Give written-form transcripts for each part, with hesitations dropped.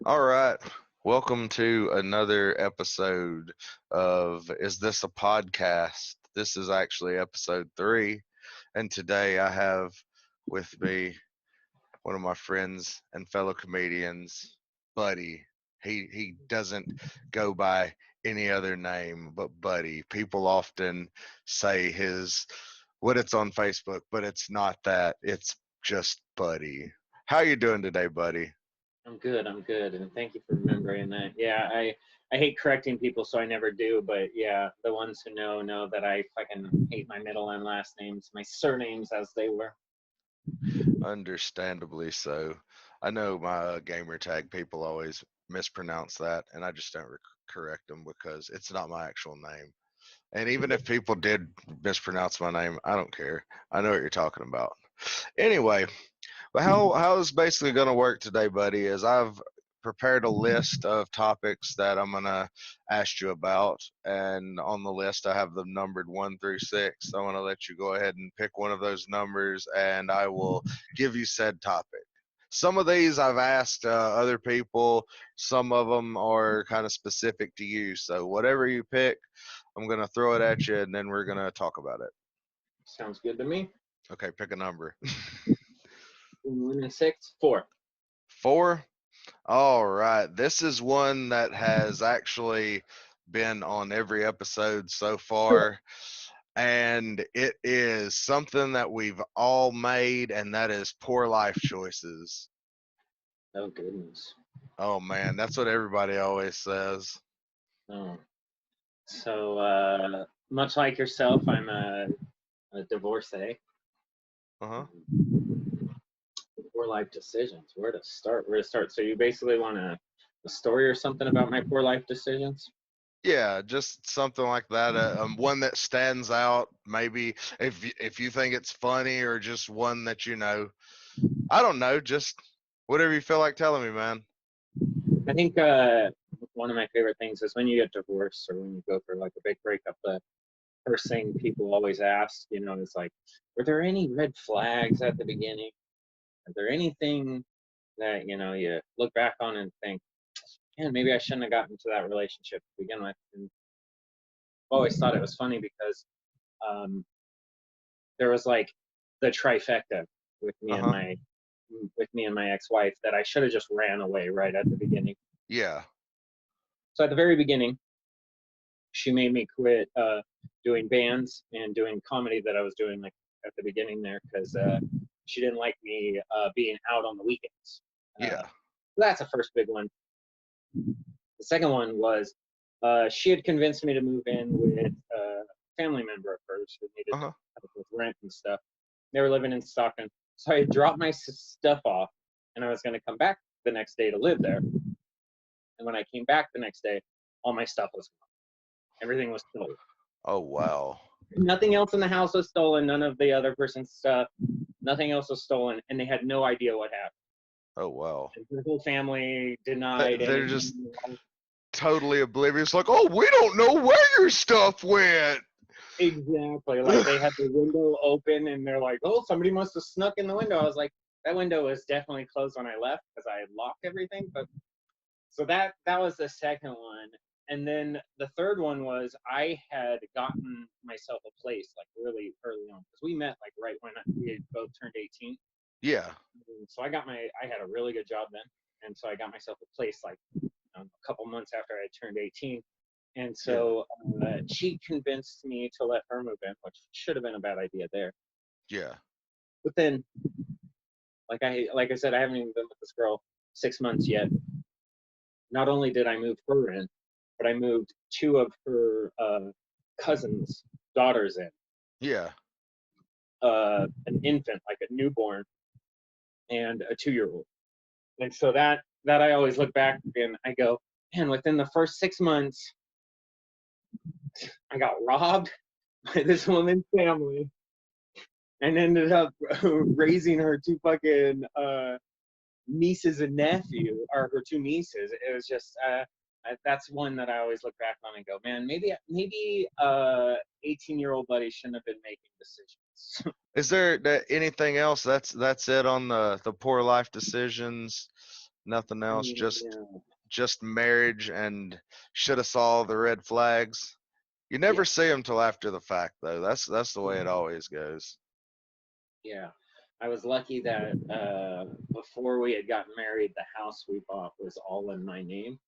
All right. Welcome to another episode of Is This a Podcast? This is actually episode 3. And today I have with me one of my friends and fellow comedians, Buddy. He doesn't go by any other name but Buddy. People often say his what it's on Facebook, but it's not that. It's just Buddy. How you doing today, Buddy? I'm good. I'm good, and thank you for remembering that. Yeah, I hate correcting people, so I never do. But yeah, the ones who know that I fucking hate my middle and last names, my surnames as they were. Understandably so. I know my gamer tag people always mispronounce that, and I just don't correct them because it's not my actual name. And even if people did mispronounce my name, I don't care. I know what you're talking about. Anyway, but how it's basically going to work today, buddy, is I've prepared a list of topics that I'm going to ask you about, and on the list I have them numbered 1 through 6. I want to let you go ahead and pick one of those numbers, and I will give you said topic. Some of these I've asked other people. Some of them are kind of specific to you. So whatever you pick, I'm going to throw it at you, and then we're going to talk about it. Sounds good to me. Okay, pick a number. 1 and 6, 4. 4. All right. This is one that has actually been on every episode so far. And it is something that we've all made, and that is poor life choices. Oh goodness. Oh, man. That's what everybody always says. Oh. So much like yourself, I'm a divorcee. Uh huh. Poor life decisions. Where to start? Where to start? So you basically want a story or something about my poor life decisions? Yeah, just something like that. One that stands out. Maybe if you think it's funny, or just one that I don't know. Just whatever you feel like telling me, man. I think one of my favorite things is when you get divorced or when you go through like a big breakup. The first thing people always ask, is like, were there any red flags at the beginning? Are there anything that you look back on and think, man, maybe I shouldn't have gotten into that relationship to begin with? And I've always thought it was funny because um, there was like the trifecta with me Uh and huh. my ex-wife that I should have just ran away right at the beginning. Yeah. So at the very beginning, she made me quit doing bands and doing comedy that I was doing like at the beginning there because she didn't like me being out on the weekends. Yeah. That's a first big one. The second one was she had convinced me to move in with a family member of hers who needed Uh-huh. help with rent and stuff. They were living in Stockton, so I dropped my stuff off, and I was going to come back the next day to live there. And when I came back the next day, all my stuff was gone. Everything was stolen. Oh, wow. Nothing else in the house was stolen. None of the other person's stuff. Nothing else was stolen, and they had no idea what happened. Oh, wow. And the whole family denied They're just anything. totally oblivious, like, oh, we don't know where your stuff went. Exactly. Like they had the window open, and they're like, "Oh, somebody must have snuck in the window." I was like, "That window was definitely closed when I left because I had locked everything." But so that was the second one. And then the third one was I had gotten myself a place like really early on because we met like right when we had both turned 18. Yeah. So I had a really good job then, and so I got myself a place like a couple months after I turned 18. And Yeah. so she convinced me to let her move in, which should have been a bad idea there. Yeah. But then, like I said, I haven't even been with this girl 6 months yet. Not only did I move her in, but I moved two of her cousins' daughters in, Yeah. an infant, like a newborn, and a 2-year-old. And so that I always look back and I go, man, within the first 6 months, I got robbed by this woman's family and ended up raising her two fucking nieces and nephew, or her two nieces. It was just that's one that I always look back on and go, man, maybe 18-year-old buddy shouldn't have been making decisions. Is there anything else? That's it on the poor life decisions. Nothing else. Yeah. Just marriage and should have saw the red flags. You never Yeah. see them till after the fact, though. That's the way it Mhm. always goes. Yeah. I was lucky that before we had gotten married, the house we bought was all in my name.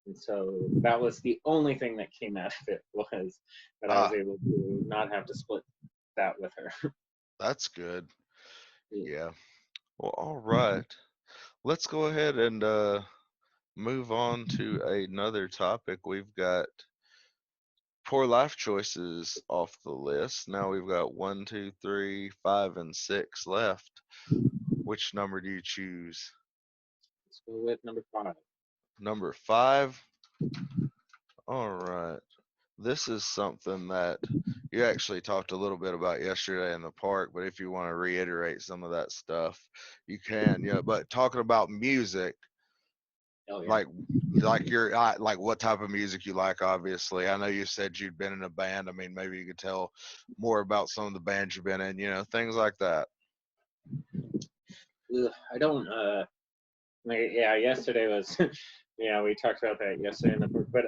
And so that was the only thing that came out of it was that I was Ah, able to not have to split that with her. that's good. Yeah. Yeah. Well, all right. Let's go ahead and move on to another topic. We've got poor life choices off the list. Now we've got one, two, three, five, and six left. Which number do you choose? Let's go with number 5. Number five. All right. This is something that you actually talked a little bit about yesterday in the park, but if you want to reiterate some of that stuff, you can. Yeah, but talking about music, Oh yeah. like like what type of music you like, obviously. I know you said you'd been in a band. I mean, maybe you could tell more about some of the bands you've been in, things like that. Ugh, I don't. Yeah. Yesterday was. Yeah, we talked about that yesterday in the book. But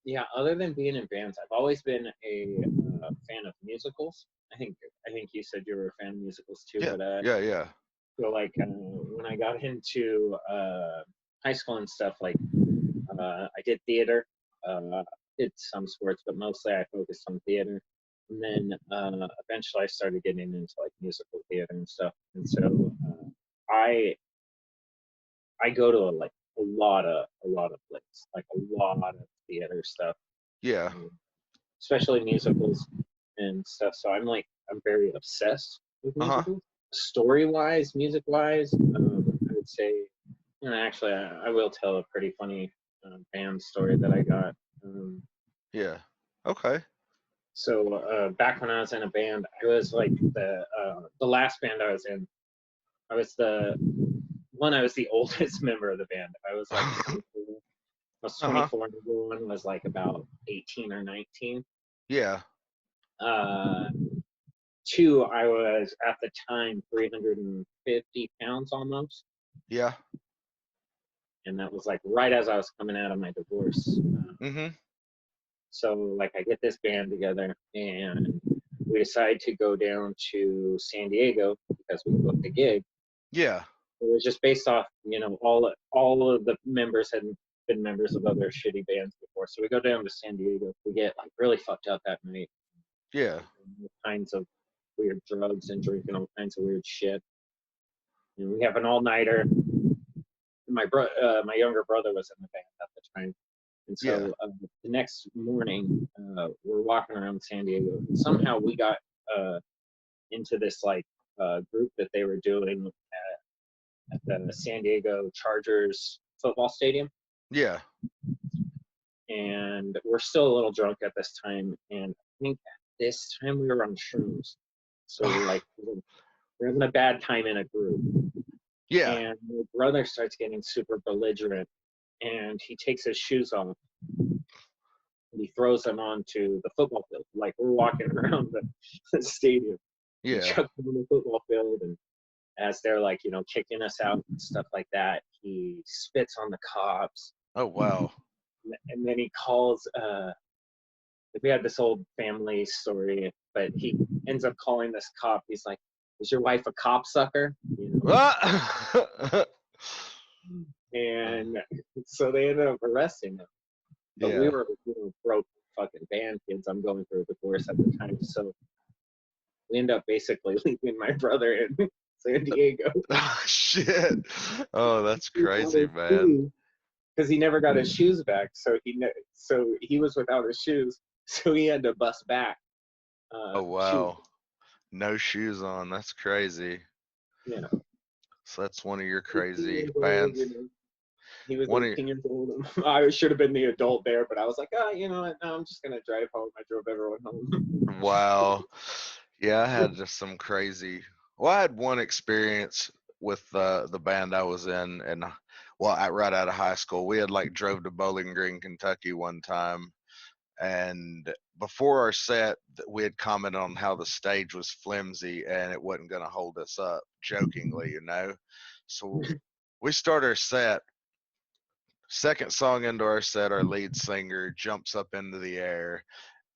yeah. Other than being in bands, I've always been a fan of musicals. I think. I think you said you were a fan of musicals too. Yeah, But yeah, yeah. so like when I got into high school and stuff, like I did theater. Did some sports, but mostly I focused on theater. And then eventually I started getting into like musical theater and stuff. And so I I go to a lot of places, like a lot of theater stuff, Yeah. um, especially musicals and stuff. So I'm very obsessed with Uh-huh. musicals. Story wise, music wise, I would say. Actually, I will tell a pretty funny band story that I got. Um, Yeah. Okay. so back when I was in a band, I was like the last band I was in. I was the I was the oldest member of the band. I was like 24. I was Uh-huh. 24 and everyone was like about 18 or 19. Yeah. Uh, 2, I was at the time 350 pounds almost. Yeah. And that was like right as I was coming out of my divorce. Mm-hmm. So like I get this band together and we decide to go down to San Diego because we booked a gig. Yeah. It was just based off, all of the members had been members of other shitty bands before. So we go down to San Diego. We get like really fucked up that night, Yeah. all kinds of weird drugs and drinking all kinds of weird shit. And we have an all nighter. My younger brother was in the band at the time. And Yeah. so the next morning, we're walking around San Diego. And somehow we got uh, into this like group that they were doing at the San Diego Chargers football stadium. Yeah. And we're still a little drunk at this time. And I think at this time we were on shrooms. So like we're having a bad time in a group. Yeah. And my brother starts getting super belligerent and he takes his shoes off and he throws them onto the football field. Like we're walking around the stadium. He Yeah. chucks them on the football field, and as they're like, kicking us out and stuff like that, he spits on the cops, Oh wow. and then he calls. We had this old family story, but he ends up calling this cop. He's like, "Is your wife a cop sucker?" Ah! And so they ended up arresting him. But we Yeah. were, broke fucking band kids. I'm going through a divorce at the time, so we end up basically leaving my brother in San Diego Oh, shit. Oh, that's crazy, man. because he never got his shoes back. So he was without his shoes. So he had to bus back. Oh Shoes, wow. No shoes on. That's crazy. you know, So that's one of your 18 crazy years old. bands. He was One of 18 years old. I should have been the adult there, but I was like, you know what? No, I'm just gonna drive home. I drove everyone home. wow. Yeah, I had just some crazy. Well, I had one experience with the band I was in, and right out of high school, we had like drove to Bowling Green, Kentucky one time, and before our set, we had commented on how the stage was flimsy and it wasn't going to hold us up, jokingly. So we start our set. Second song into our set, our lead singer jumps up into the air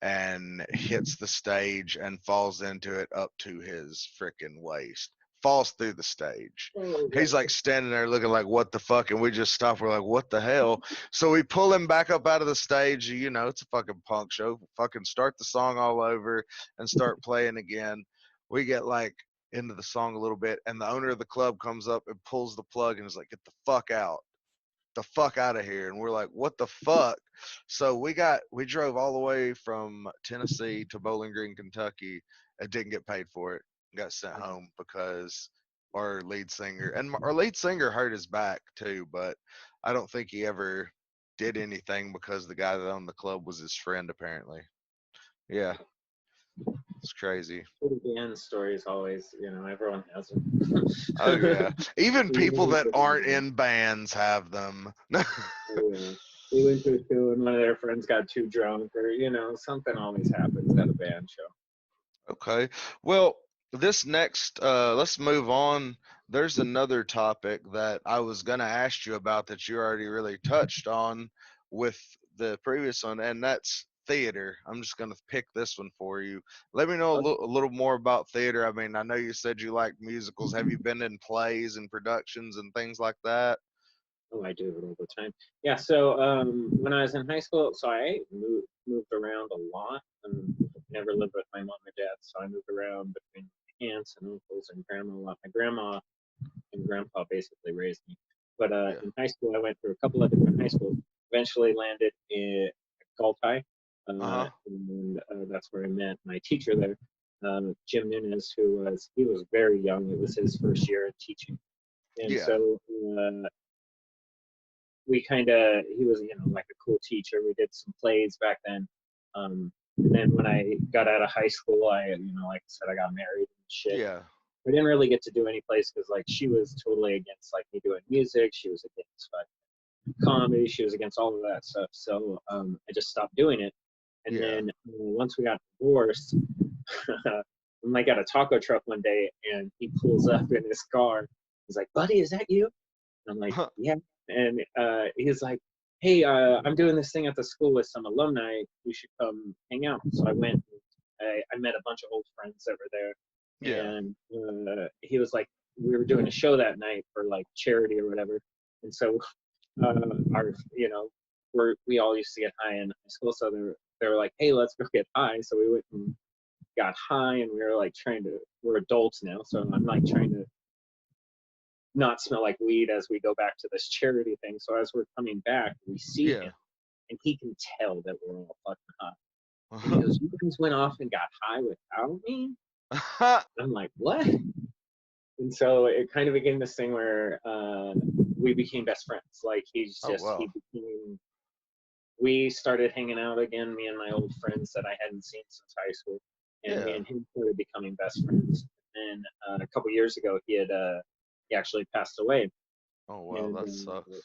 and hits the stage and falls into it up to his freaking waist. Falls through the stage. Oh, He's God. like standing there looking like, what the fuck? And we just stop. We're like, what the hell? So we pull him back up out of the stage. You know, it's a fucking punk show. Fucking start the song all over and start playing again. We get like into the song a little bit, and the owner of the club comes up and pulls the plug and is like, get the fuck out. The fuck out of here. And we're like, what the fuck? So we drove all the way from Tennessee to Bowling Green, Kentucky, and didn't get paid for it. Got sent home because our lead singer, and our lead singer hurt his back too, but I don't think he ever did anything because the guy that owned the club was his friend apparently. Yeah, it's crazy. The end stories always, everyone has them. Oh yeah, even people that aren't Yeah. in bands have them. We went to a show and one of their friends got too drunk, or something always happens at a band show. Okay. Well, this next, let's move on. There's another topic that I was going to ask you about that you already really touched on with the previous one, and that's theater. I'm just going to pick this one for you. Let me know a little more about theater. I mean, I know you said you like musicals. Have you been in plays and productions and things like that? Oh, I do it all the time. Yeah. So when I was in high school, so I moved around a lot. Never lived with my mom and dad, so I moved around between aunts and uncles and grandma a lot. My grandma and grandpa basically raised me. But Yeah. in high school, I went through a couple of different high schools. Eventually landed in Galtai, Uh-huh. and that's where I met my teacher there, Jim Nunes, he was very young. It was his first year of teaching, and Yeah. so he was like a cool teacher. We did some plays back then. And then when I got out of high school, like I said, I got married and shit. Yeah. We didn't really get to do any plays because like she was totally against like me doing music. She was against comedy. She was against all of that stuff. So I just stopped doing it. And Yeah. then once we got divorced, I'm like at a taco truck one day, and he pulls up in his car. He's like, "Buddy, is that you?" And I'm like, "Yeah." And he's like, "Hey, I'm doing this thing at the school with some alumni. You should come hang out." So I went. I met a bunch of old friends that were there, Yeah. and he was like, we were doing a show that night for like charity or whatever, and so we all used to get high in high school, so they were like, "Hey, let's go get high." So we went and got high, and we were like we're adults now, so I'm like trying to not smell like weed as we go back to this charity thing. So as we're coming back, we see Yeah. him, and he can tell that we're all fucking high. And he goes, "You guys went off and got high without me?" I'm like, "What?" And so it kind of became this thing where we became best friends. Like Oh wow. we started hanging out again, me and my old friends that I hadn't seen since high school, and me Yeah. and him started becoming best friends. And a couple years ago, he actually passed away. Oh wow, And that sucks.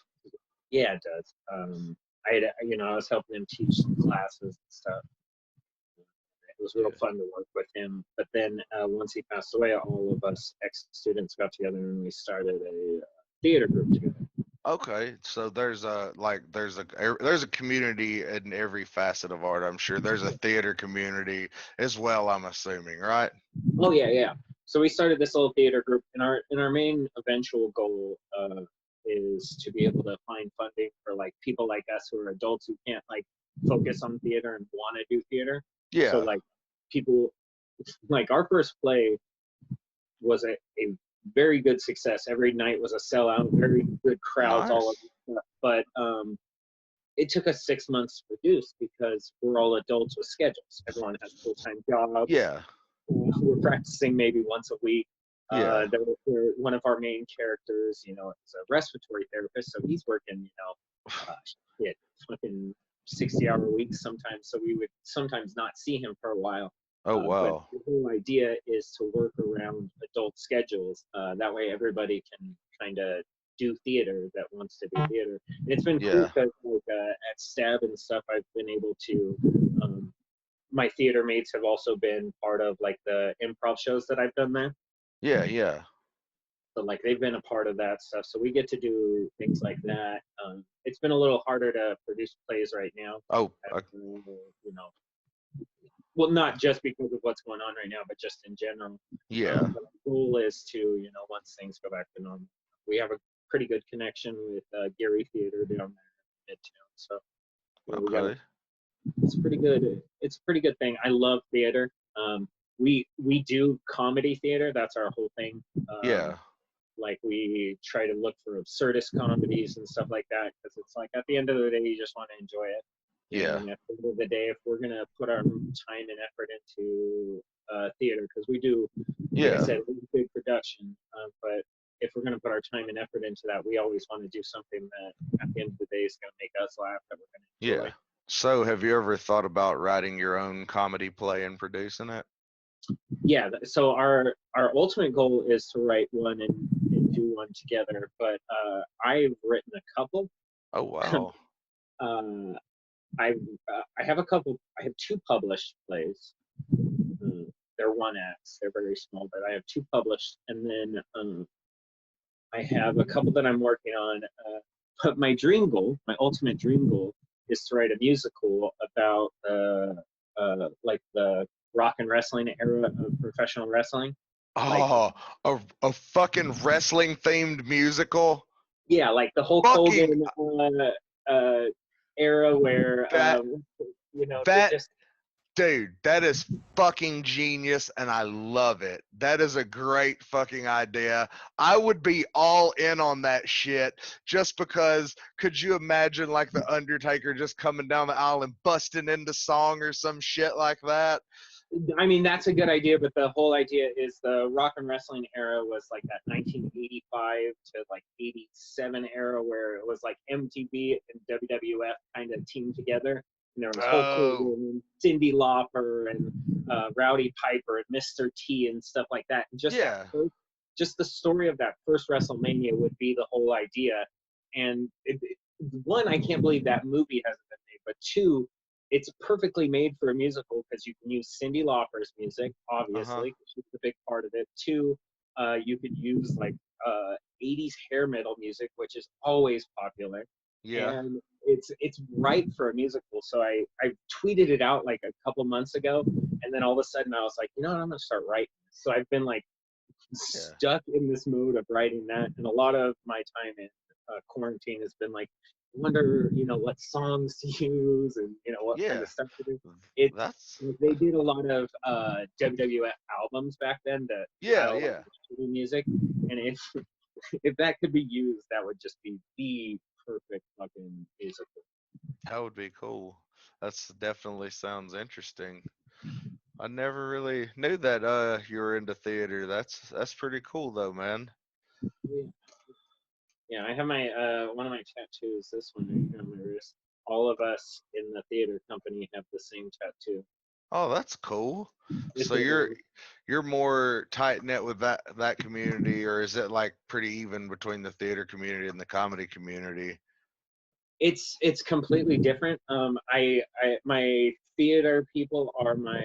yeah, it does. I was helping him teach some classes and stuff. It was real Yeah. fun to work with him. But then once he passed away, all of us ex-students got together and we started a theater group together. Okay, so there's a community in every facet of art. I'm sure there's a theater community as well. I'm assuming, right? Oh yeah, yeah. So we started this little theater group, and our main eventual goal is to be able to find funding for like people like us who are adults who can't like focus on theater and want to do theater. So Yeah. like people like our first play was a very good success. Every night was a sellout, very good crowds, all of Nice. that. But it took us 6 months to produce because we're all adults with schedules. Everyone has full-time jobs. Yeah. We're practicing maybe once a week. Yeah. One of our main characters, is a respiratory therapist, so he's working, shit, fucking 60-hour weeks sometimes. So we would sometimes not see him for a while. Oh But wow. the whole idea is to work around adult schedules. That way, everybody can kind of do theater that wants to do theater. And it's been cool Yeah. because like at Stab and stuff, I've been able to. My theater mates have also been part of like the improv shows that I've done there. Yeah. Yeah. So like they've been a part of that stuff. So we get to do things like that. It's been a little harder to produce plays right now. Oh, You know, well, not just because of what's going on right now, but just in general. yeah. But the goal is to, you know, once things go back to normal, we have a pretty good connection with Gary Theater down there in Midtown. So you know, Okay. it's pretty good. It's a pretty good thing. I love theater. We do comedy theater. That's our whole thing. Yeah. Like we try to look for absurdist comedies and stuff like that because it's like at the end of the day, you just want to enjoy it. Yeah. And at the end of the day, if we're gonna put our time and effort into theater, because we do, like I Yeah. said, it's a big production, but if we're gonna put our time and effort into that, we always want to do something that at the end of the day is gonna make us laugh, that we're gonna enjoy. Yeah. So have you ever thought about writing your own comedy play and producing it? Yeah, so our ultimate goal is to write one and do one together, but I've written a couple. Oh wow. uh, I have a couple. I have two published plays. They're one acts. They're very small, but I have two published, and then I have a couple that I'm working on. But my dream goal, my ultimate dream goal, is to write a musical about like the rock and wrestling era of professional wrestling. Like, Oh, a fucking wrestling themed musical. yeah, like the Hulk Fucking Hogan era where that you know they that just. dude, that is fucking genius and I love it. That is a great fucking idea. I would be all in on that shit just because could you imagine like the Undertaker just coming down the aisle and busting into song or some shit like that? I mean, that's a good idea, but the whole idea is the rock and wrestling era was like that 1985 to like 87 era where it was like MTV and WWF kind of teamed together. And there was Hulk Oh, Hogan and Cyndi Lauper and Rowdy Piper and Mr. T and stuff like that. And just yeah. just the story of that first WrestleMania would be the whole idea. And one, I can't believe that movie hasn't been made, but two, it's perfectly made for a musical because you can use Cyndi Lauper's music, Uh-huh. obviously, she's a big part of it. Two, you could use like 80s hair metal music, which is always popular, Yeah. and it's right for a musical. So I tweeted it out like a couple months ago, and then all of a sudden I was like, you know what, I'm gonna start writing. So I've been like Yeah. stuck in this mode of writing that, and a lot of my time in quarantine has been like, I wonder, you know, what songs to use and you know what kind Yeah. of stuff to do. It That's They did a lot of WWF albums back then that had yeah, a lot yeah. of shitty music, and if that could be used, that would just be the perfect fucking musical. That would be cool. That's definitely sounds interesting. I never really knew that you were into theater. That's pretty cool though, man. Yeah. Yeah, I have my one of my tattoos. This one right here on my wrist. All of us in the theater company have the same tattoo. Oh, that's cool. It's So you're more tight knit with that community, or is it like pretty even between the theater community and the comedy community? it's completely different. I my theater people are my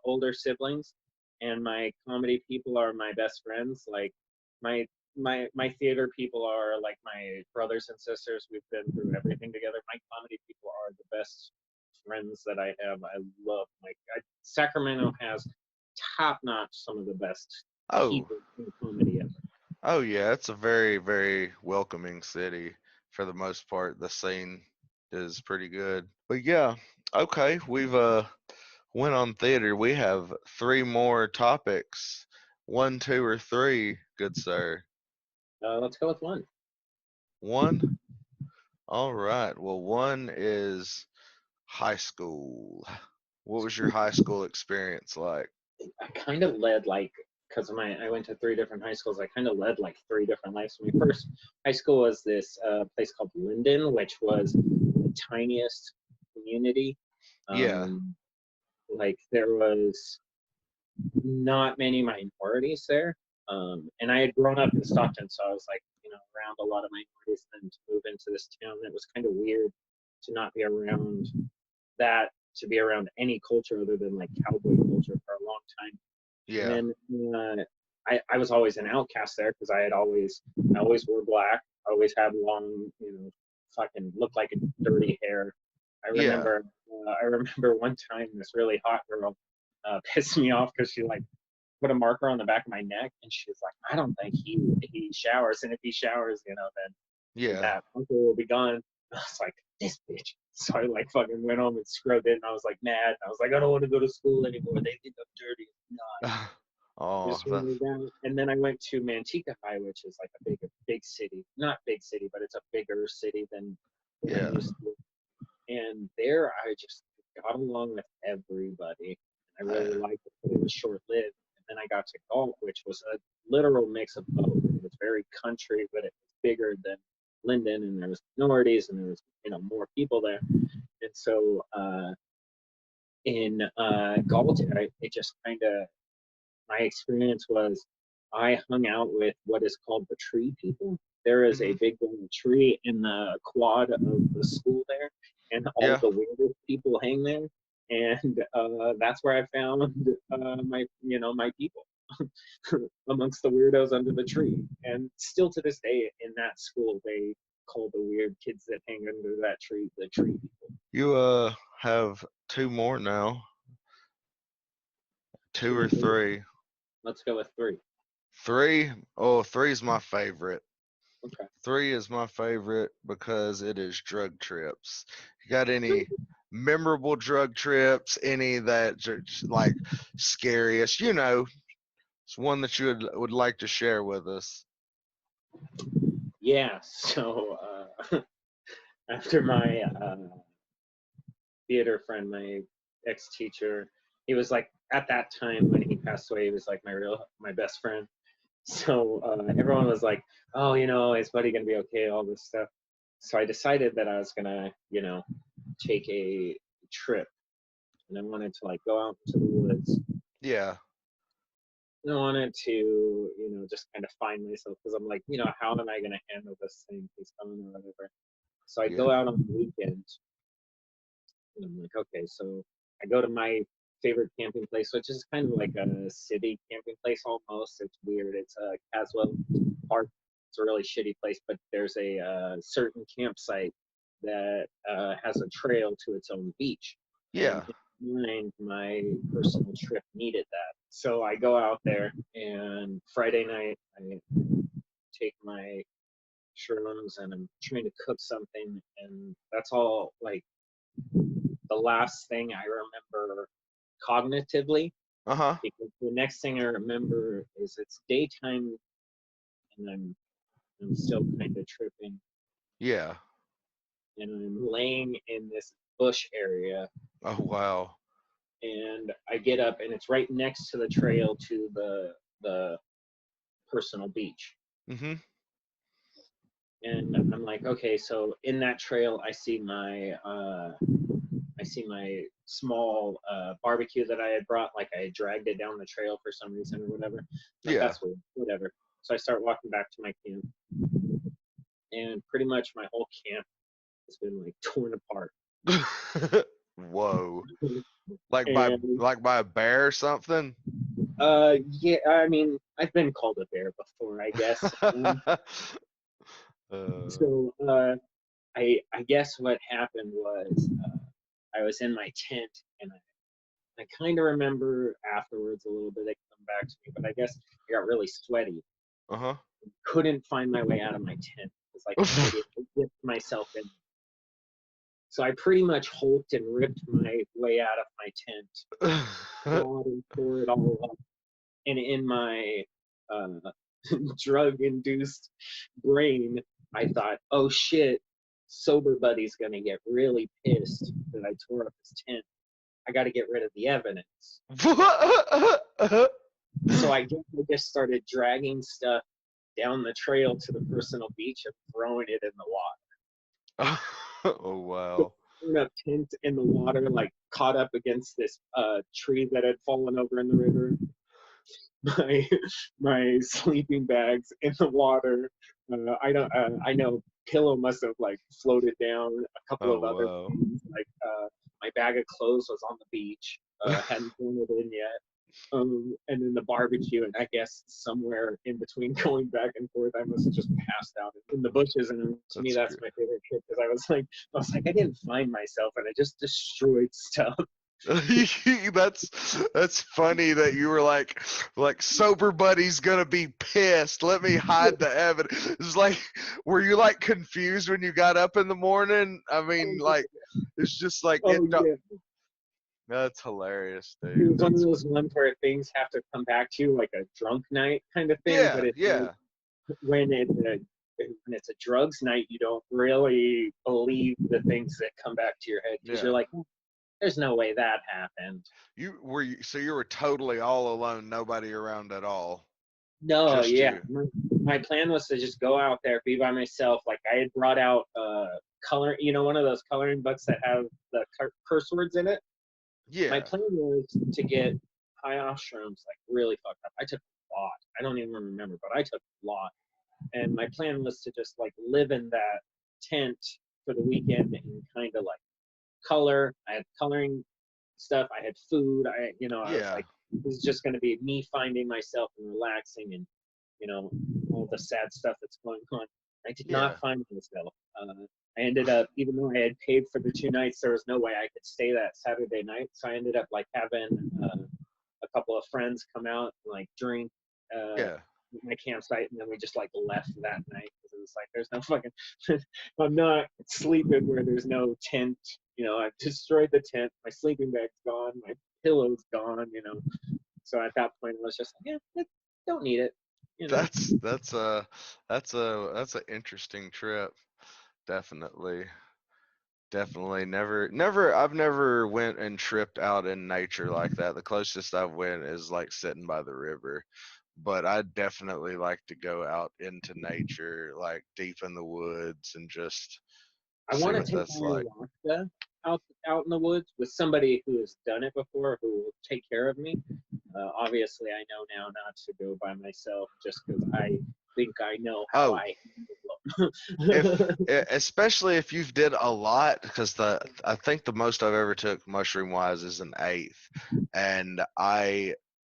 older siblings, and my comedy people are my best friends. Like my my theater people are like my brothers and sisters. We've been through everything together. My comedy people are the best friends that I have. I love Sacramento has top notch some of the best Oh, people in comedy ever. oh yeah, it's a very, very welcoming city for the most part. The scene is pretty good. But yeah, okay, we've went on theater. We have three more topics. One, two, or three, good sir. Let's go with one. One? All right. Well, one is high school. What was your high school experience like? I kind of led like because I went to three different high schools. I kind of led like three different lives. My first high school was this place called Linden, which was the tiniest community. Yeah. Um, like there was not many minorities there. And I had grown up in Stockton, so I was like, you know, around a lot of minorities. And then to move into this town, it was kind of weird to not be around that, to be around any culture other than like cowboy culture for a long time. And Yeah. then I was always an outcast there because I always wore black. I always had long, fucking looked like a dirty hair. I Yeah. remember, I remember one time this really hot girl pissed me off because she like put a marker on the back of my neck, and she was like, I don't think he showers, and if he showers, then Yeah. that marker will be gone. I was like, this bitch. So I like fucking went home and scrubbed it, and I was like mad. I was like, I don't want to go to school anymore. They think I'm dirty. No, Oh, just that's went down. And then I went to Manteca High, which is like a big city. Not big city, but it's a bigger city than I'm yeah. used to. And there I just got along with everybody. I really Uh, liked it, but it was short lived. And then I got to Galt, which was a literal mix of both. It was very country, but it was bigger than Linden, and there was minorities, and there was more people there. And so in Galt, it just kind of, my experience was I hung out with what is called the tree people. There is a mhm. big tree in the quad of the school there, and all Yeah. the weirdest people hang there. And that's where I found my people amongst the weirdos under the tree. And still to this day, in that school, they call the weird kids that hang under that tree the tree people. You have two more now. Two Two or or three? three. Let's go with three. Three? Oh, three's my favorite. Okay. Three is my favorite because it is drug trips. You got any memorable drug trips? Any that just like scariest? It's one that you would like to share with us. Yeah. So after my theater friend, my ex-teacher, he was like, at that time when he passed away, he was like my best friend. So everyone was like, oh, is Buddy gonna be okay, all this stuff. So I decided that I was gonna take a trip, and I wanted to like go out into the woods. Yeah. And I wanted to just kind of find myself, because I'm like, how am I gonna handle this thing, he's gone or whatever. So I Yeah. go out on the weekend. And I'm like, okay, so I go to my favorite camping place, which is kind of like a city camping place almost. It's weird. It's a Caswell Park. It's a really shitty place, but there's a certain campsite that has a trail to its own beach. And Yeah. in mind, my personal trip needed that. So I go out there, and Friday night, I take my shrooms, and I'm trying to cook something. And that's all like the last thing I remember cognitively, Uh-huh. because the next thing I remember is it's daytime, and I'm still kind of tripping, Yeah. and I'm laying in this bush area, Oh wow. and I get up, and it's right next to the trail to the personal beach. Mhm. And I'm like, okay, so in that trail I see my small barbecue that I had brought, like I had dragged it down the trail for some reason or whatever. Like, Yeah. that's weird, whatever. So I start walking back to my camp, and pretty much my whole camp has been like torn apart. Whoa. And Like by a bear or something? yeah, I mean, I've been called a bear before, I guess. uh, So I guess what happened was I was in my tent, and I kind of remember afterwards a little bit it come back to me, but I guess I got really sweaty. uh-huh. Couldn't find my way out of my tent. It was like an idiot. I whipped myself in. So I pretty much hulked and ripped my way out of my tent, clawed and tore it all up. And in my uh, drug-induced brain, I thought, "Oh shit, sober buddy's gonna get really pissed that I tore up his tent. I got to get rid of the evidence." So I guess I just started dragging stuff down the trail to the personal beach and throwing it in the water. Oh wow. Throwing a tent in the water, like caught up against this tree that had fallen over in the river. My my sleeping bags in the water. I don't. I know pillow must have like floated down. A couple Oh of other wow. things, like my bag of clothes was on the beach. Hadn't thrown it in yet. And then the barbecue, and I guess somewhere in between going back and forth, I must have just passed out in the bushes. And to me, That's that's my favorite trip because I didn't find myself, and I just destroyed stuff. that's funny that you were like sober buddy's gonna be pissed. Let me hide the evidence. It's like, were you like confused when you got up in the morning? I mean, like, it's just like Oh yeah, that's hilarious, it dude. was one of those ones where things have to come back to you like a drunk night kind of thing. But Yeah, it's yeah, when it's a drugs night, you don't really believe the things that come back to your head because yeah. you're like, there's no way that happened. So you were totally all alone, nobody around at all, No, just yeah. you. My plan was to just go out there, be by myself. Like I had brought out color, one of those coloring books that have the curse words in it. My Yeah, plan was to get high off shrooms, like really fucked up. I took a lot. I don't even remember, but I took a lot. And my plan was to just like live in that tent for the weekend and kind of like color. I had coloring stuff. I had food. I was yeah. like, this is just going to be me finding myself and relaxing and, all the sad stuff that's going on. I did not Yeah. find myself. I ended up, even though I had paid for the 2 nights, there was no way I could stay that Saturday night. So I ended up like having a couple of friends come out and like drink uh, Yeah. my campsite, and then we just like left that night because it was like there's no fucking I'm not sleeping where there's no tent. I've destroyed the tent. My sleeping bag's gone. My pillow's gone. So at that point, I was just like, yeah, don't need it. You know. That's an interesting trip. Definitely. Definitely never I've never went and tripped out in nature like that. The closest I've went is like sitting by the river. But I definitely like to go out into nature, like deep in the woods and just I see want to what take that's like. ayahuasca out in the woods with somebody who has done it before, who will take care of me. Obviously, I know now not to go by myself just because I think I know how Oh, I if handle them. especially if you've did a lot, because the I think the most I've ever took mushroom wise is an eighth, and I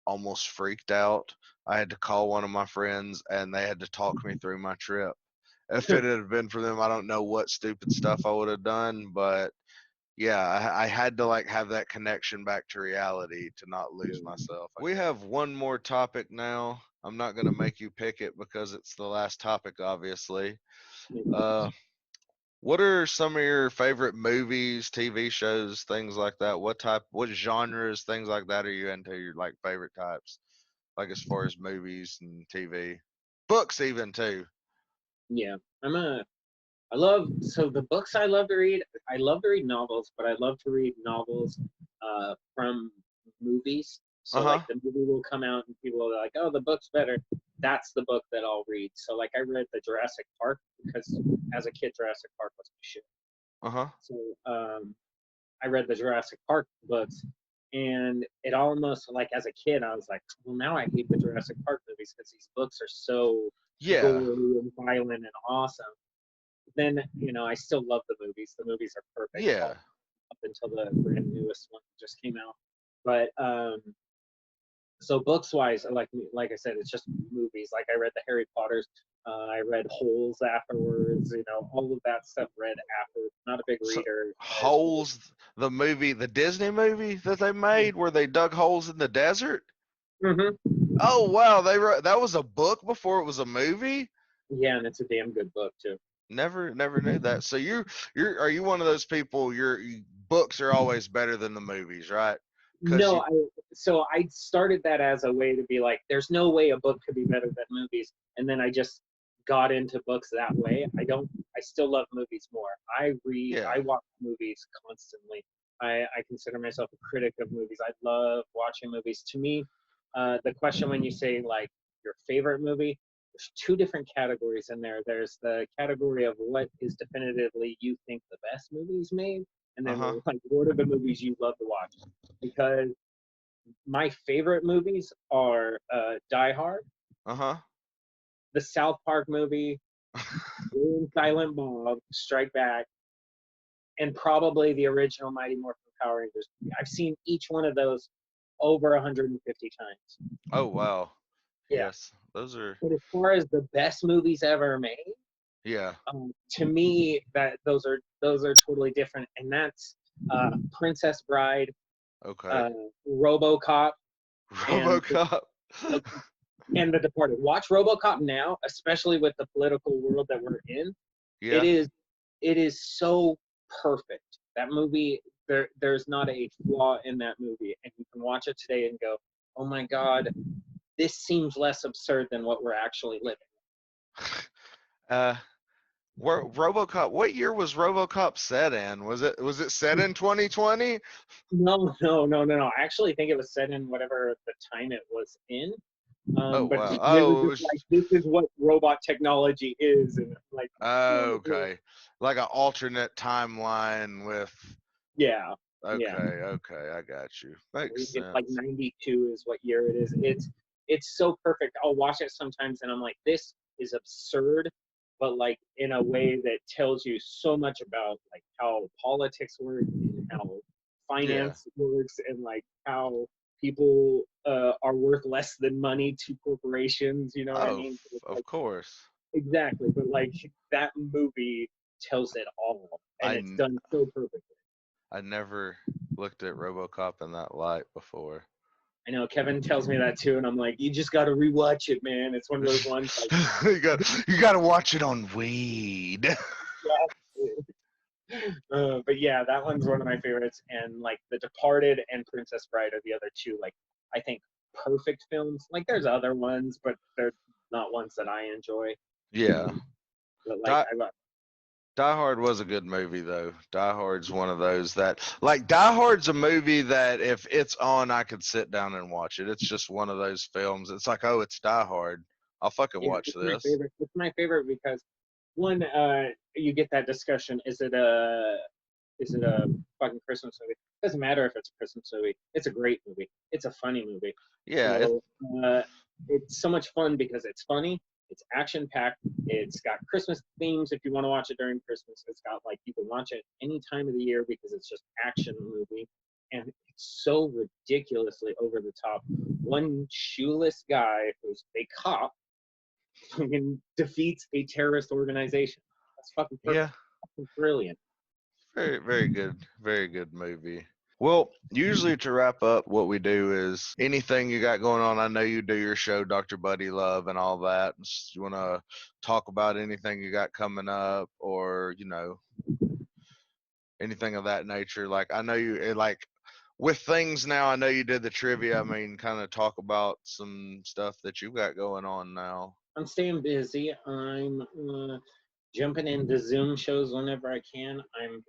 almost freaked out. I had to call one of my friends and they had to talk me through my trip. If it had been for them, I don't know what stupid stuff I would have done, but yeah, I had to like have that connection back to reality to not lose myself. We have one more topic now. I'm not going to make you pick it because it's the last topic, obviously. Uh, what are some of your favorite movies, TV shows, things like that? What genres, things like that are you into? Your like favorite types, like as far as movies and TV, books even too. Yeah, I love so the books I love to read. I love to read novels, but I love to read novels from movies. Uh So like huh. the movie will come out and people are like, "Oh, the book's better." That's the book that I'll read. So like I read the Jurassic Park because as a kid, Jurassic Park was my shit. Uh huh. So I read the Jurassic Park books, and it almost like as a kid, I was like, "Well, now I hate the Jurassic Park movies because these books are so Yeah. gory and violent and awesome." Then I still love the movies. The movies are perfect Yeah. up until the brand newest one just came out. But so books wise, like I said, it's just movies. Like I read the Harry Potters. I read Holes afterwards. All of that stuff read afterwards. Not a big So, reader as Holes, the movie, the Disney movie that they made where they dug holes in the desert. mm-hmm. Oh wow, they wrote that was a book before it was a movie. Yeah, and it's a damn good book too. Never knew that. So are you one of those people? Books are always better than the movies, right? Because No, I started that as a way to be like, there's no way a book could be better than movies, and then I just got into books that way. I still love movies more. I yeah, watch movies constantly. I consider myself a critic of movies. I love watching movies. To me, the question when you say like your favorite movie, there's two different categories in there. There's the category of what is definitively you think the best movies made, and uh then huh, like what are the movies you love to watch? Because my favorite movies are Die Hard, uh the South Park movie, huh. Jay Silent Bob, Strike Back, and probably the original Mighty Morphin Power Rangers movie. I've seen each one of those over 150 times. Oh wow. Yeah. Yes, those are. But as far as the best movies ever made, Yeah. to me, that those are totally different, and that's Princess Bride, Okay. uh, RoboCop, and RoboCop. and The Departed. Watch RoboCop now, especially with the political world that we're in. It Yeah. is it is so perfect. That movie, there's not a flaw in that movie, and you can watch it today and go, "Oh my God, this seems less absurd than what we're actually living." uh, RoboCop. What year was RoboCop set in? Was it set in 2020? No. I actually think it was set in whatever the time it was in. Oh But wow. they were Oh, it just like, was, this is what robot technology is, and like, oh, okay. Like an alternate timeline with. yeah, Okay. yeah. Okay. I got you. Makes It's like sense. 92 is what year it is. It's so perfect. I'll watch it sometimes and I'm like, this is absurd, but like in a way that tells you so much about like how politics work and how Yeah. finance works and like how people are worth less than money to corporations. You know what I Oh, mean? It's of like course. exactly, but like that movie tells it all, and I it's n- done so perfectly. I never looked at RoboCop in that light before. I know Kevin tells me that too, and I'm like, you just got to rewatch it, man. It's one of those ones like, you got to watch it on weed. but yeah, that one's one of my favorites. And like The Departed and Princess Bride are the other two, like I think perfect films. Like there's other ones, but they're not ones that I enjoy. Yeah. But like Die, I love, Die Hard was a good movie though. Die Hard's one of those that like Die Hard's a movie that if it's on I could sit down and watch it. It's just one of those films. It's like, oh, it's Die Hard. I'll fucking yeah, watch it's my this. favorite. It's my favorite because one, you get that discussion. Is it a fucking Christmas movie? Doesn't matter if it's a Christmas movie. It's a great movie. It's a funny movie. Yeah, So uh, it's so much fun because it's funny. It's action packed. It's got Christmas themes if you want to watch it during Christmas. It's got like you can watch it any time of the year because it's just action movie, and it's so ridiculously over the top. One shoeless guy who's a cop fucking defeats a terrorist organization. That's fucking perfect. yeah. Fucking brilliant. Very, very good movie. Well, usually to wrap up, what we do is anything you got going on. I know you do your show, Dr. Buddy Love, and all that. You want to talk about anything you got coming up, or anything of that nature? Like I know you like with things now. I know you did the trivia. I mean, kind of talk about some stuff that you got going on now. I'm staying busy. I'm jumping into Zoom shows whenever I can. I'm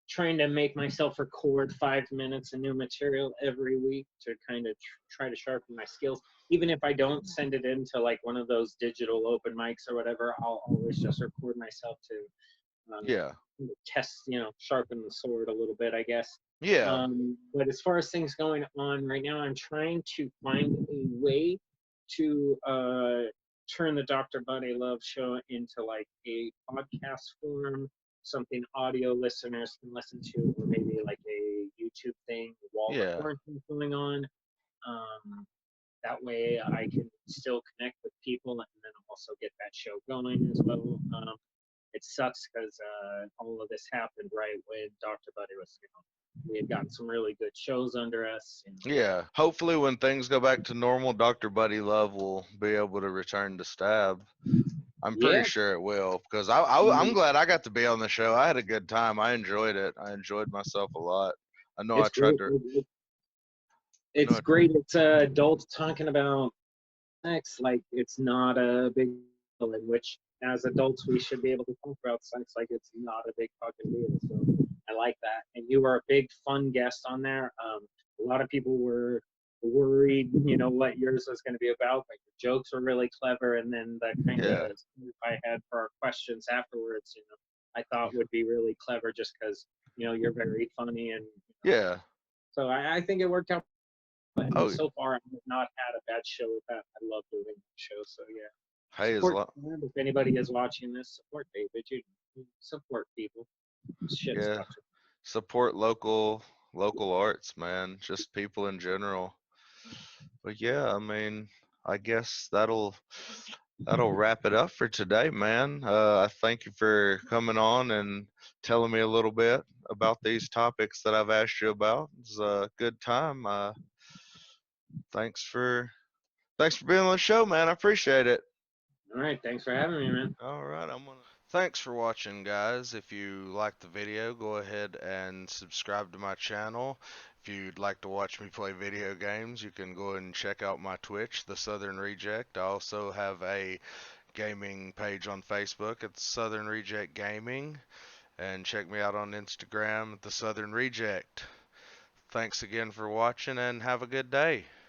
trying to make myself record 5 minutes of new material every week to kind of try to sharpen my skills. Even if I don't send it into like one of those digital open mics or whatever, I'll always just record myself to Yeah, test, sharpen the sword a little bit, I guess. yeah, But as far as things going on right now, I'm trying to find a way to turn the Dr. Buddy Love show into like a podcast form, something audio listeners can listen to, or maybe like a YouTube thing while the yeah, quarantine's going on. Um, that way I can still connect with people and then also get that show going as well. It sucks because all of this happened right when Dr. Buddy was, we had gotten some really good shows under us. And, yeah. Hopefully, when things go back to normal, Dr. Buddy Love will be able to return to Stab. I'm pretty yeah, sure it will because I'm mm, glad I got to be on the show. I had a good time. I enjoyed it. I enjoyed myself a lot. I know I it's tried great. to. I know. It's great. It's adults talking about sex like it's not a big deal, in which as adults we should be able to talk about sex like it's not a big fucking deal. So I like that. And you were a big fun guest on there. A lot of people were worried, what yours was going to be about, but your jokes were really clever. And then the kind Yeah, of I had for our questions afterwards, I thought would be really clever just because, you're very funny. And yeah. so I think it worked out. And Oh, so far, I have not had a bad show with that. I love doing the show. So yeah, hey, as support. long. If anybody is watching this, support David. You support people. Shit Yeah, sucks. support local arts, man, just people in general. But yeah, I mean, I guess that'll wrap it up for today, man. I thank you for coming on and telling me a little bit about these topics that I've asked you about. It's a good time. Thanks for thanks for being on the show, man. I appreciate it. All right, thanks for having me, man. All right, I'm gonna. Thanks for watching, guys. If you liked the video, go ahead and subscribe to my channel. If you'd like to watch me play video games, you can go ahead and check out my Twitch, The Southern Reject. I also have a gaming page on Facebook. It's Southern Reject Gaming. And check me out on Instagram at The Southern Reject. Thanks again for watching and have a good day.